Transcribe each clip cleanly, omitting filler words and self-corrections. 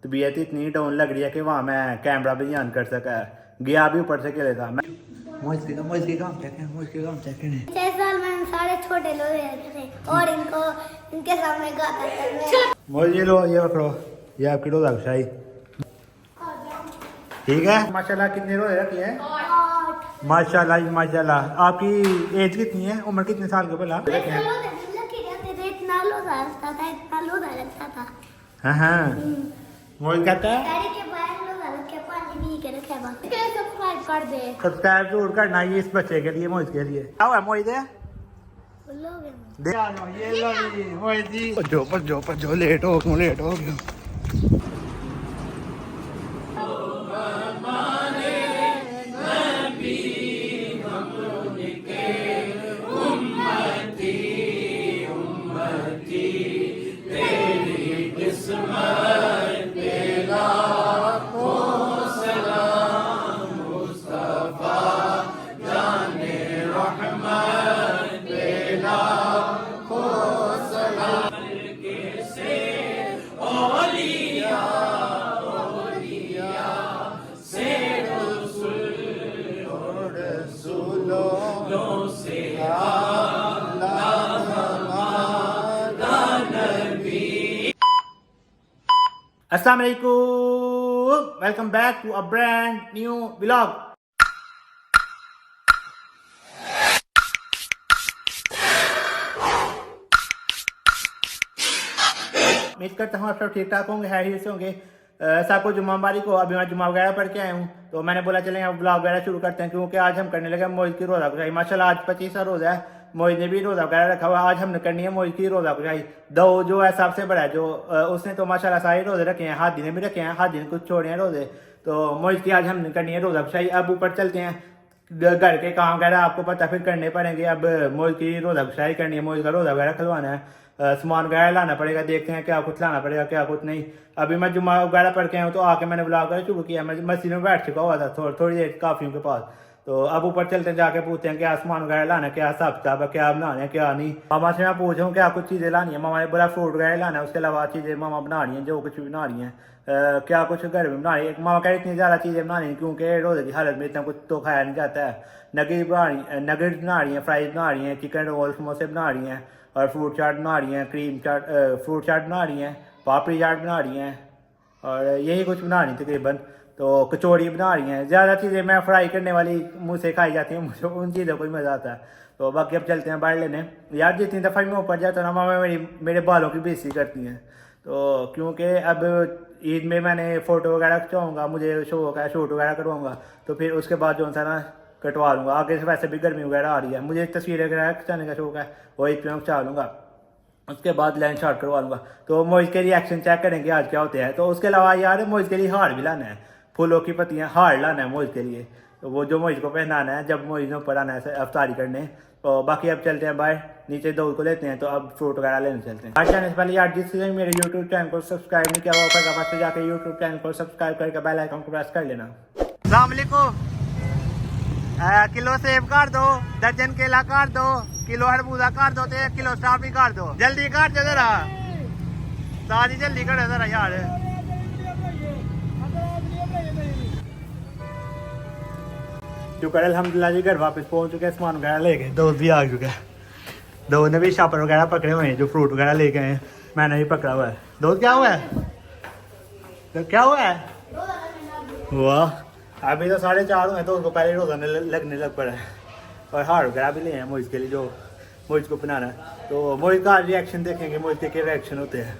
तबीयत इतनी डाउन लग रही है कि वहाँ मैं कैमरा भी नहीं ऑन कर सका। गया भी ऊपर से अकेले था मैं। मौज के काम चेक करें। 6 साल में सारे छोटे लोग रहते थे और इनको इनके सामने गाता था। मौज ये लो, ये पकड़ो, ये आपकी रोज़ा शाही। ठीक है माशाल्लाह। कितने रोज़े रखे हैं? 8 माशाल्लाह जी माशाल्लाह। आपकी एज कितनी है, उम्र कितने साल के भला? इतना लोधा रखता था, इतना लोधा रखता था। हाँ हाँ, मौज कहता है गाड़ी के बाहर लोधा रख के पानी पी के रखे बस। सब्सक्राइब कर दे। सब्सक्राइब जरूर करना, ये इस बच्चे के लिए, मौज के लिए। क्या हुआ मौज दे? लोग ये लो जी मौज जी। भजो लेट हो गया। अस्सलाम वालेकुम, welcome back to a brand new vlog. उम्मीद करता हूँ आप सब ठीक ठाक होंगे, हैरियत से होंगे। सबको जुम्मा मुबारक हो। अभी मैं जुम्मा वगैरह पढ़ के आया हूँ, तो मैंने बोला चलें अब ब्लॉग वगैरह शुरू करते हैं, क्योंकि आज हम करने लगे मोइज की रोज़ा गुजारी। माशाल्लाह आज 25 रोज़ा है। मोइज ने भी रोज़ा वगैरह रखा हुआ है। आज हमने करनी है मोइज की रोज़ा गुजारी। दो जो है सबसे बड़ा है, जो उसने तो माशाल्लाह सारे रोज़े रखे हैं, हादी ने भी रखे हैं, हादी ने कुछ छोड़े हैं रोज़े। तो मोइज की आज हमने करनी है रोज़ा गुजारी। अब ऊपर चलते हैं, घर के काम वगैरह आपको पता फिर करने पड़ेंगे। अब मोइज की रोज़ा गुजारी करनी है, मोइज का रोज़ा वगैरह खुलवाना है, सामान वगैरह लाना पड़ेगा। देखते हैं क्या कुछ लाना पड़ेगा क्या कुछ नहीं। अभी मैं जुम्मा वगैरह पढ़ के आया हूँ, तो आके मैंने ब्लॉग वगैरह शुरू किया। मैं मस्जिद में बैठ चुका हुआ था थोड़ी देर काफियों के पास। तो अब ऊपर चलते हैं, जाके पूछते हैं क्या सामान वगैरह लाना है, क्या हिसाब किताब है, क्या बनाना है क्या नहीं। मामा से मैं पूछ रहा हूँ क्या कुछ चीज़ें लानी है। मामा ने बोला फ्रूट वगैरह लाना है, उसके अलावा चीज़ें मामा बना रही हैं, जो कुछ भी बना रही हैं। क्या कुछ घर में बना रही है। मामा कह इतनी ज़्यादा चीज़ें बना रही हैं, क्योंकि रोज़े की हालत में इतना कुछ तो खाया नहीं जाता है। नगेट बना रही हैं, फ्राइज बना रही हैं, चिकन रोल समोसे बना रही हैं, और फ्रूट चाट बना रही हैं, क्रीम चाट फ्रूट चाट बना रही हैं, पापड़ी चाट बना रही हैं, और यही कुछ बना रही तकरीबन। तो कचौड़ी बना रही हैं। ज़्यादा चीज़ें मैं फ्राई करने वाली मुँह से खाई जाती हैं, मुझे उन चीज़ों को ही मज़ा आता है। तो बाकी अब चलते हैं बाहर लेने। यार जितनी दफ़ा मैं ऊपर जाता ना, मामा मेरे बालों की बेइज्जती करती हैं। तो क्योंकि अब ईद में मैंने फ़ोटो वगैरह खिंचवाऊँगा, मुझे शौक है, शूट वगैरह करवाऊँगा, तो फिर उसके बाद जो सा ना कटवा लूँगा। आगे से वैसे भी गर्मी वगैरह आ रही है, मुझे तस्वीरें वगैरह खिंचाने का शौक है, वही मैं खिंचा लूँगा। उसके बाद लैंड शॉट करवा लूँगा। तो मोइज के रिएक्शन चेक करेंगे आज क्या होते हैं। तो उसके अलावा यार मोइज के लिए हार भी लाना है, फूलों की पत्तियाँ हार लाना है मोइज के लिए। तो वो जो मोइज को पहनाना है जब मोइज ने ऊपर आना है अफ्तारी करने। तो बाकी अब चलते हैं बाहर, नीचे दूध को लेते हैं। तो अब फ्रूट वगैरह लेने चलते हैं। आज चैनल से पहले यार जिससे मेरे यूट्यूब चैनल को सब्सक्राइब नहीं किया हुआ फटाफट से जाकर यूट्यूब चैनल को सब्सक्राइब करके बेल आइकन को प्रेस कर लेना। अस्सलाम वालेकुम। किलो सेब काट दो, दर्जन केला काट दो, किलो हरबूजा काट दो, 1 किलो स्ट्रॉबेरी काट दो। जल्दी काट दो जरा, सारी जल्दी कर जरा यार। शुक्र अल्हम्दुलिल्लाह जी, घर वापस पहुंच चुके हैं, सामान वगैरह लेके। दोस्त भी आ चुके हैं, दोस्त ने भी शॉपर वगैरह पकड़े हुए हैं, जो फ्रूट वगैरह लेके आए हैं। मैंने भी पकड़ा हुआ है। दोस्त क्या हुआ है, तो क्या हुआ है? वाह, अभी तो 4:30 हुए, तो उसको पहले रोज़ा लगने लग पड़ा है। और हार वगैरह भी लिए हैं मोइज के लिए, जो मोइज को बनाना है। तो मोइज का रिएक्शन देखेंगे, मोइज के रिएक्शन होते हैं।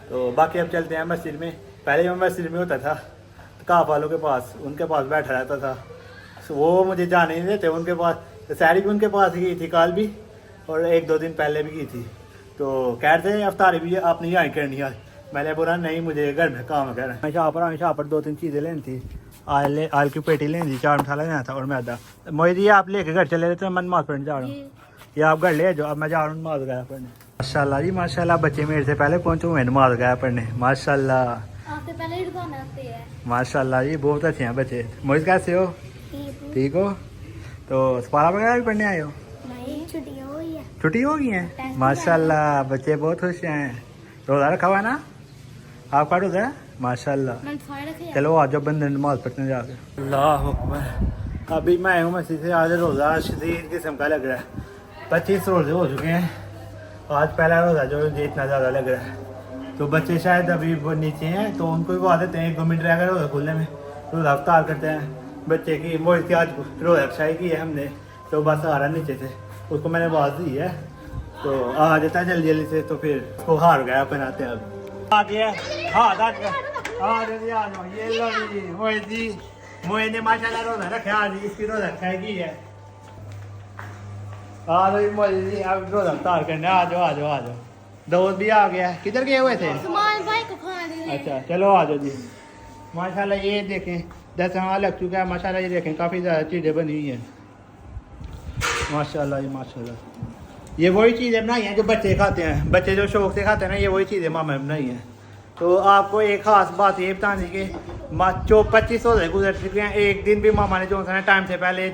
तो बाकी अब चलते हैं मस्जिद में। पहले मैं मस्जिद में होता था तो काफ वालों के पास, उनके पास बैठा रहता था। वो मुझे जाने नहीं देते उनके पास। तो सैरी भी उनके पास ही थी काल भी, और 1-2 दिन पहले भी की थी। तो कह रहे थे अफ्तारी भी आपने यहाँ करनी है। मैंने बोला नहीं, मुझे घर में काम है। मैं शाह पर 2-3 चीज़ें लेनी थी। आयल की पेटी लेनी थी, चाट मसाला लेना था, और मैदा। मोहित जी आप लेके घर चले रहते हैं, मैं नमाज पढ़ने जा रहा हूँ, या आप घर ले जाओ। अब मैं जा रहा हूँ नमाज वगैरह पढ़ने। माशाल्लाह जी माशाल्लाह, बच्चे मेरे से पहले पहुँचे हुए हैं नमाज वगैरह पढ़ने। माशाल्लाह आपसे पहले ही दुकान आती है। माशाल्लाह जी, बहुत अच्छे हैं बच्चे। मोहित कैसे हो, ठीक हो? तो सपारा वगैरह भी पढ़ने आए हो? नहीं, छुट्टियां हुई है। छुट्टी हो गई है? माशाल्लाह बच्चे बहुत खुश हैं। रोज़ा रखा हुआ है ना आपका? रोज़ा है माशाल्लाह। मैंने फाड़ रखे चलो आ जाओ बंदे नमाज पढ़ने जाके। अल्लाह अकबर। अभी मैं हूँ मस्जिद से, आज रोज़ा शदीद किस्म का लग रहा है। 25 रोज़े हो चुके हैं, आज पहला रोज़ा जो इतना ज़्यादा लग रहा है। तो बच्चे शायद अभी वो नीचे हैं तो उनको भी बता देते हैं 1-2 मिनट रहेगा रोज़ा खुलने में, रोज़ा अफ्तार करते हैं। बच्चे की मोहित की आज रोज़ा शाही की है हमने, तो बस आ रहा नीचे से, उसको मैंने आवाज़ दी है तो आ जाता है जल्दी जल्दी से। तो फिर वो हार गया बनाते हैं। अब आ गया हाँ ये लो जी मोहित जी, मोहित ने माशाल्लाह रोज़ा रखा आज, इसकी रोज़ा खाएगी है। आ जाओ मोहित जी, अब रोज़ा अफ्तार करने आ जाओ आ जाओ आ जाओ। दोस्त भी आ गया, किधर गए हुए थे? सामान भाई को खाना दे। अच्छा चलो आ जाओ जी। माशाल्लाह ये देखें 10 लग चुका है माशाल्लाह। ये देखें काफ़ी ज़्यादा चीज़ें बनी हुई हैं माशाल्लाह। ये माशाल्लाह ये वही चीज़ें बनाई हैं जो बच्चे खाते हैं, बच्चे जो शौक से खाते हैं ना, ये वही चीज़ें मामा ने बनाई हैं। तो आपको एक ख़ास बात ये बतानी कि जो 25 रोज़े गुजर चुके हैं, एक दिन भी मामा ने जो है टाइम से पहले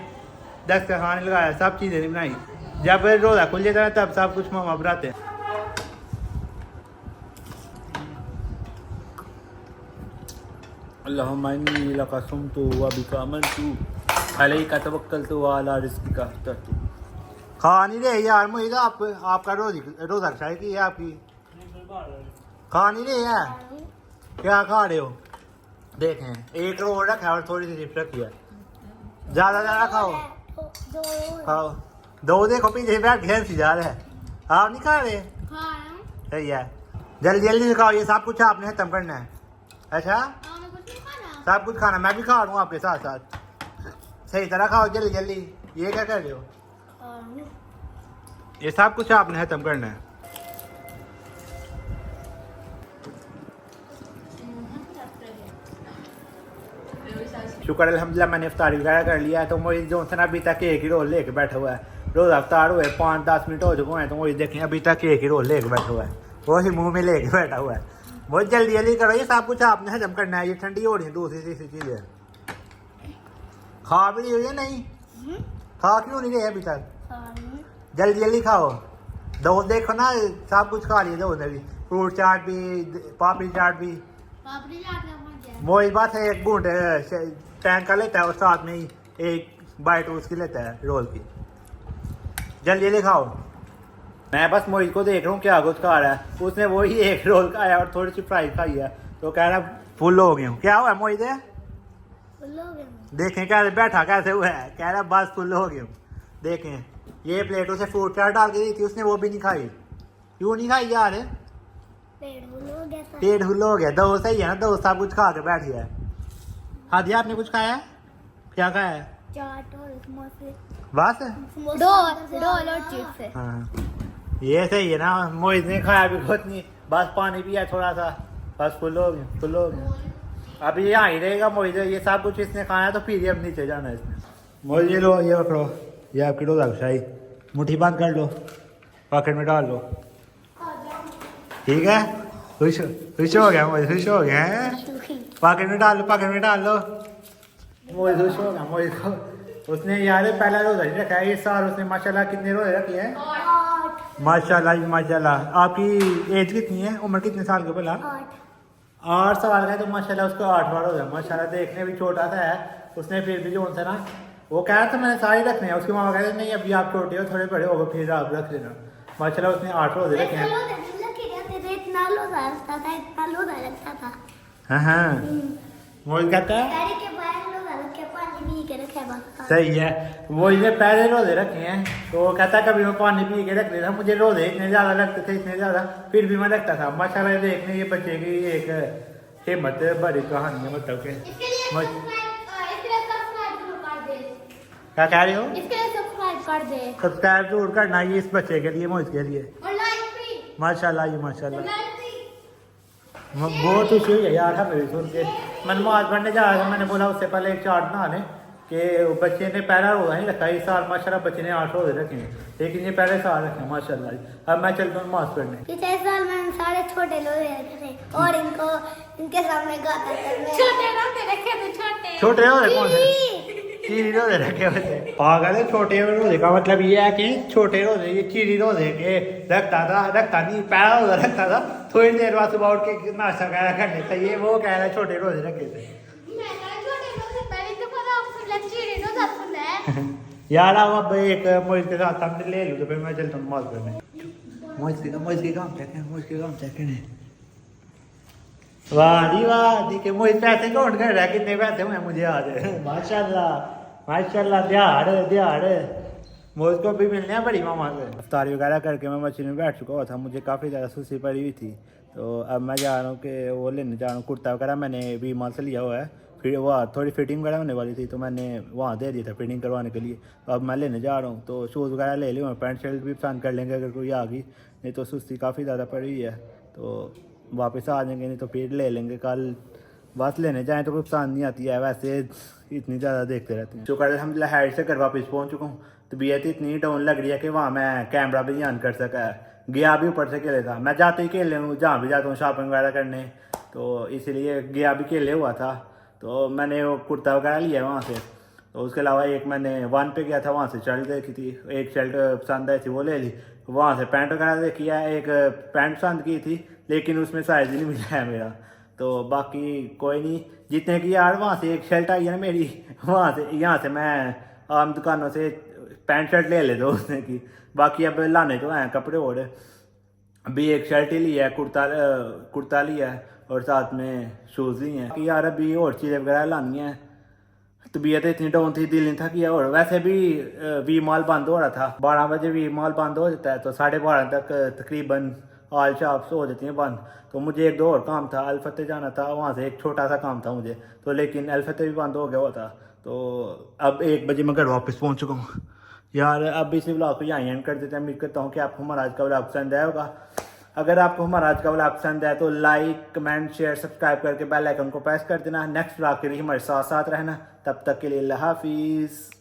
दस्तरखान लगाया, सब चीज़ें नहीं बनाई। जब रोज़ा खुल जाता है तब सब कुछ मामा बनाते हैं। अल्लाहुम्मा इन्नी लका सुमतु व बिका आमनतु अलैका तवक्कलतु व अला रिज़्क़िका अफ़तरतु। खा नहीं रहे यार मुझे, आपका रोज़ा शाही की है आपकी, खा नहीं रहे है, क्या खा रहे हो? देखें 1 रोल रखा है और थोड़ी सी चिप्स रखी है, ज़्यादा खाओ खाओ। 2 देखो पीछे बैठ के हंसी जा रहा है, आप नहीं खा रहे? सही है, जल्दी जल्दी से खाओ, ये सब कुछ आपने खत्म करना है। अच्छा सब कुछ खाना, मैं भी खा रहा हूँ आपके साथ साथ, सही तरह खाओ जल्दी जल्दी। ये क्या कर रहे हो? ये सब कुछ आपने खत्म करना है। शुक्र अल्हम्दुलिल्लाह मैंने इफ्तारी वगैरह कर लिया है। तो मुझे जो था ना अभी तक एक ही रोल लेके बैठा हुआ है, रोज़ अफ्तार हुए 5-10 मिनट हो चुके हैं, तो मुझे देखें अभी तक एक ही रोल लेके बैठा हुआ है, वही मुँह में लेके बैठा हुआ है। बहुत जल्दी जल्दी करो, ये सब कुछ आपने हजम करना है। ये ठंडी हो रही है, दूसरी तीसरी चीज़ है। खा भी नहीं हुई है? नहीं खा क्यों नहीं रही अभी तक? जल्दी जल्दी खाओ। दो देखो ना सब कुछ खा लिया, दो ने भी फ्रूट चाट भी, पापड़ी चाट भी। वही बात है, 1 घूंट टैंक का लेता है और साथ में ही 1 बाइट उसकी लेता है रोल की। जल्दी जल्दी खाओ। मैं बस मोहित को देख रहा हूँ क्या कुछ खा रहा है, उसने वही 1 रोल खाया और थोड़ी सी फ्राई खाई है, तो कह रहा फुल हो गया हूँ। क्या हुआ मोहित? देखें क्या बैठा कैसे हुआ है, कह रहा बस फुल हो गया हूँ। देखें ये प्लेटों से फ्रूट चाट डाल के दी थी उसने, वो भी नहीं खाई। क्यों नहीं खाई यार? पेट फुल हो गया। 2 सही है ना, 2 सब कुछ खा के बैठ गया है। हाँ जी आपने कुछ खाया? क्या खाया है? चाट और समोसे बस 2 और चिप्स है। हाँ ये सही है ना, मोहित ने खाया भी कुछ नहीं, बस पानी पिया थोड़ा सा, बस फुल हो गया फुल हो गया। अभी यहाँ ही रहेगा मोहित, ये सब कुछ इसने खाया तो फिर अब नीचे जाना है इसने। मोहित ये लो, ये पकड़ो, ये आपकी रोज़ा शाही, मुट्ठी बंद कर लो, पॉकेट में डाल लो, ठीक है? खुश हो गया मोहित, खुश हो गया है। पॉकेट में डाल लो, पॉकेट में डाल लो। मोहित खुश हो गया। मोहित को उसने यार पहला रोज़ा नहीं रखा है इस साल, उसने माशाल्लाह कितने रोज़े रखे हैं? 8 माशाल्लाह माशाल्लाह। आपकी एज कितनी है, उम्र कितने साल के? बोला 8 साल का है, तो माशाल्लाह उसको 8 बार हो गया माशाल्लाह। देखने भी छोटा सा है, उसने फिर भी जो था ना वो कह रहा था मैंने सारे रखने हैं, उसकी मामा कहते नहीं अभी आप छोटे हो, थोड़े बड़े हो गए फिर आप रख लेना। माशाल्लाह उसने 8 रोज़े रखे हैं। हाँ हाँ मोहित कहता है सही है, वो इन्हें पहले रोज़े रखे हैं, तो वो कहता कभी मैं पानी पी के रख लेता, मुझे रोज़े इतने ज़्यादा लगते थे, इतने ज़्यादा, फिर भी मैं रखता था। माशाल्लाह देखने ये बच्चे की एक हिम्मत बड़ी कहानी है, मतलब के क्या कह रहे हो? सब्सक्राइब जरूर करना, ये इस बच्चे के लिए, मोहित के लिए। माशाल्लाह ये माशाल्लाह बहुत खुशी हुई है यार हमें भी सुन के। मैं नमाज पढ़ने जा रहा था, मैंने बोला उससे पहले एक चाट बना लें कि बच्चे ने पहला रोज़ा नहीं रखा इस साल, माशाल्लाह बच्चे ने 8 रोज़े रखे हैं, लेकिन ये पहले साल रखे माशाल्लाह। अब मैं चलता हूँ नमाज पढ़ने। पिछले साल मैंने सारे छोटे रोज़े रखे थे और इनके सामने गाता था। छोटे रोज़े कौन से? चीनी रोजे रखे हुए थे। पागल है, छोटे रोजे का मतलब ये है कि छोटे रोजे, ये चीनी रोजे के रखता नहीं, पहला रोजा रखता था, थोड़ी देर बाद सुबह उठ के नाश्ता वगैरह करने था, ये वो कह रहा है छोटे रोजे रखे थे। यार अब एक मोहित के साथ हमने ले लूँ तो फिर मैं चलता हूँ मॉल में। मोहित के काम चेक करें। वाह जी वाह, देखिए मोहित पैसे काउंट कर रहा है, कितने पैसे हुए मुझे याद है। माशाल्लाह दिहाड़ मोहित को भी मिलने हैं बड़ी मामा से। अफ्तारी वगैरह करके मैं मशीन में बैठ चुका हुआ था, मुझे काफ़ी ज़्यादा सुस्ती पड़ी हुई थी, तो अब मैं जा रहा हूँ कि वो लेने जा रहा हूँ। कुर्ता वगैरह मैंने वी मॉल से लिया हुआ है, फिर वह थोड़ी फिटिंग वगैरह होने वाली थी तो मैंने वहाँ दे दिया था फिटिंग करवाने के लिए। तो अब मैं लेने जा रहा हूँ, तो शूज़ वगैरह ले लूँ, पैंट शर्ट भी पसंद कर लेंगे अगर कोई आ गई, नहीं तो सुस्ती काफ़ी ज़्यादा पड़ी हुई है, तो वापस आ जाएंगे, नहीं तो फिर ले लेंगे कल। बस लेने जाएँ तो कोई पसंद नहीं आती है, वैसे इतनी ज़्यादा देखते रहते हैं। शुक्र अलहमदिल्ला हैड से घर वापस पहुँच चुका हूँ। तबीयत इतनी डाउन लग रही है कि वहाँ मैं कैमरा भी नहीं ऑन कर सका है, गया भी ऊपर से खेले था। मैं जाते ही खेल हूँ, जहाँ भी जाता हूँ शॉपिंग वगैरह करने, तो इसीलिए गया भी खेले हुआ था। तो मैंने वो कुर्ता वगैरह लिया वहाँ से, तो उसके अलावा एक मैंने वन पे गया था, वहाँ से शर्ट देखी थी, एक शर्ट पसंद आई थी वो ले ली। वहाँ से पैंट वगैरह देखी है, एक पैंट पसंद की थी लेकिन उसमें साइज़ ही नहीं मिला है मेरा, तो बाकी कोई नहीं। जितने की यार वहाँ से एक शर्ट आई है ना मेरी, वहाँ से यहाँ से मैं आम दुकानों से पैंट शर्ट ले दो उसने की, बाकी अब लाने तो हैं कपड़े। और अभी एक शर्ट ही लिया है, कुर्ता लिया है और साथ में शूज़ ही हैं कि यार अभी और चीज़ें वगैरह लानी है। तबीयत इतनी डाउन थी, दिल नहीं था किया। और वैसे भी वी मॉल बंद हो रहा था, 12 बजे वी मॉल बंद हो जाता है, तो 12:30 तक तकरीबन ऑल शॉप्स हो जाती हैं बंद। तो मुझे एक दो और काम था, अलफते जाना था, वहाँ से एक छोटा सा काम था मुझे, तो लेकिन अलफते भी बंद हो गया हुआ था। तो अब 1 बजे मैं घर वापस पहुँच चुका हूँ। यार अब इसी ब्लॉग को यहाँ एंड कर देते हैं। उम्मीद करता हूँ कि आपको हमारा आज का ब्लॉग पसंद आया होगा। अगर आपको हमारा आज का ब्लॉग पसंद है तो लाइक, कमेंट, शेयर, सब्सक्राइब करके बेल आइकन को प्रेस कर देना। नेक्स्ट ब्लॉग के लिए हमारे साथ साथ रहना। तब तक के लिए अल्लाह हाफिज़।